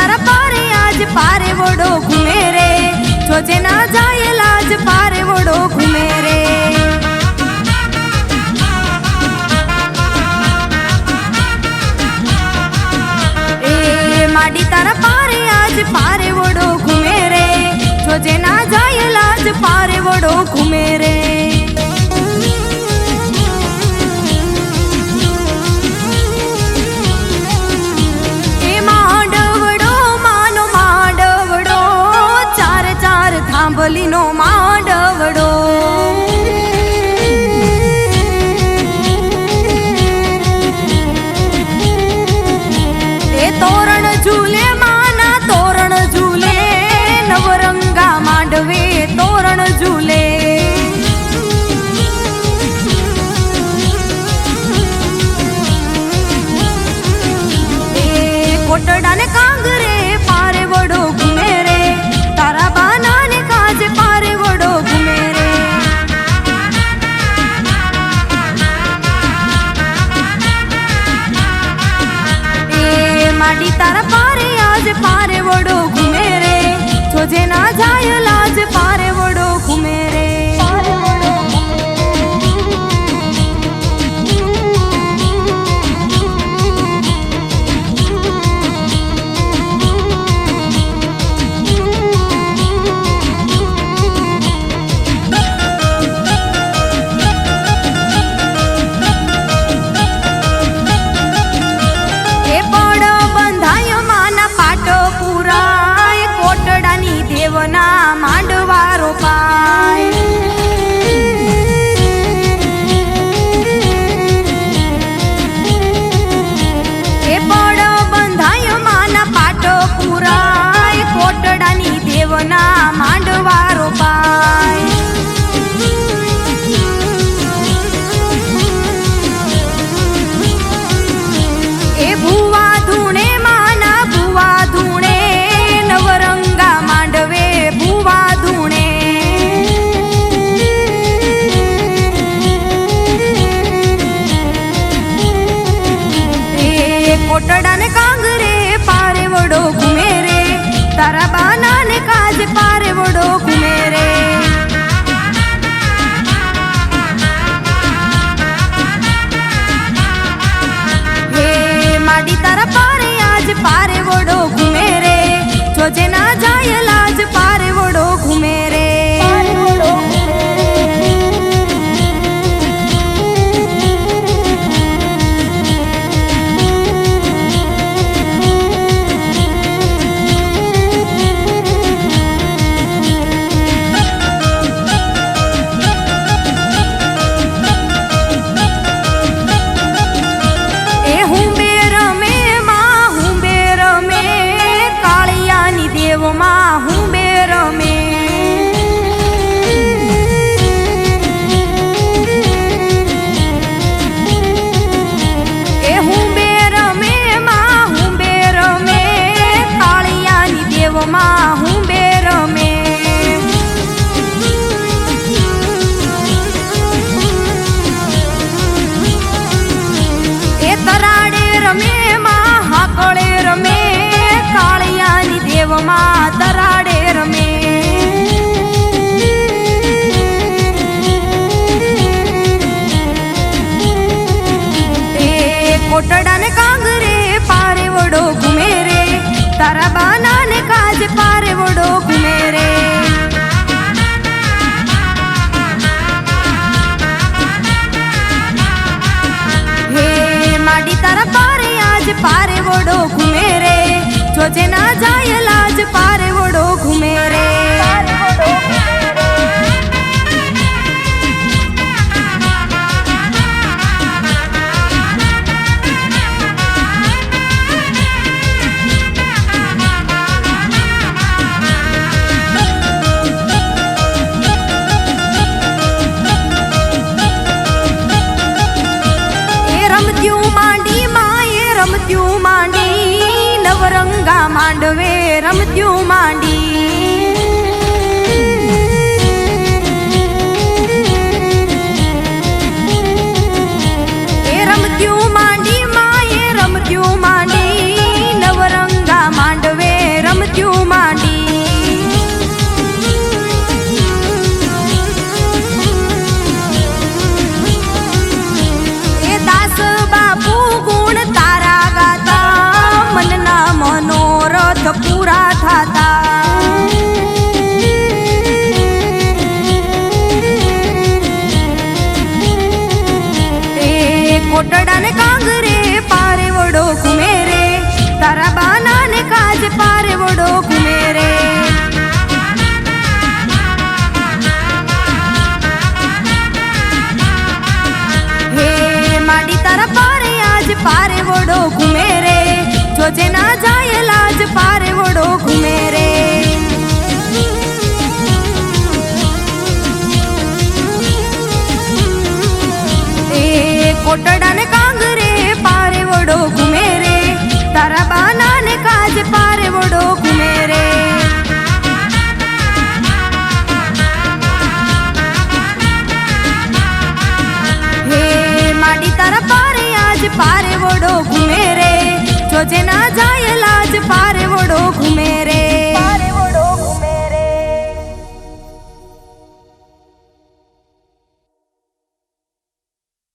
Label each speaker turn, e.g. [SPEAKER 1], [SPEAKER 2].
[SPEAKER 1] तारा पारे आज पारे वडो घूमे रे, जोजे ना जाए लाज पारे वडो घूमे रे। ए माडी तारा पारे आज पारे वडो घूमे रे, जोजे ना जाए लाज पारे वडो घूमे रे। નો માંડવડો એ તોરણ ઝૂલે માના તોરણ ઝૂલે, નવરંગા માંડવે તોરણ ઝૂલે। એ કોટડા ને કાંગરે પારે વડો ઘૂમે રે, તારા બાના पारे वडो घूमे रे। ए माडी तारा पारे आज पारे वडो घूमे रे, जोजे ना जाय लाज पारे वडो घूमे रे। देवना मांडवारो पाय ए पड़ बंधाय माना पाटो पुराय, कोटडानी देवना मांडवारो पाय। ए भुवा धूणे माना भुवा धूणे, नवरंगा मांडवे भुवा धूणे। ए कोटड़ा ने कांगरे पारे वडो घूमे रे, तारा बाना ने काज पारे वडो घूमे रे। हे माडी तारा पारे आज पारे वडो घूमे रे, जोजे ना जाए लाज पारे वडो घूमे रे। ए हुंबे रमे मां हुंबे रमे, कालियानी देव मां हुंबे रमे। ए हुंबे रमे मां हुंबे रमे, कालियानी देव मां हुंबे रमे। ए तराडे रमे मां हाकळे रमे, कालियानी देव मां तराडे रमे। ए कोटड़ा ने कांगरे पारे वडो घूमे रे, तारा बाना ने काज पारे वडो घूमे रे। हे माडी तारा पारे आज पारे वडो घूमे रे, जोजे ना जाए लाज पारे वडो घूमे रे। रमत्यूं मांडी, नवरंगा मांडवे रमत्यूं मांडी। ए रमत्यूं मांडी माए रमत्यूं मांडी, नवरंगा मांडवे કોટડા ને કાંગરે પારે વડો ઘૂમે રે તારા બાના ને કાજ પારે વડો ઘૂમે રે હે માડી તારા પારે આજ પારે વડો ઘૂમે રે જોજે ના જાય લાજ પારે વડો ઘૂમે રે કોટડા ને કાંગરે પારે વડો ઘૂમે રે તારા બાના ને કાજ પારે વડો ઘૂમે રે હે માડી તારા પારે આજ પારે વડો ઘૂમે રે જોજે ના જાય લાજ પારે વડો ઘૂમે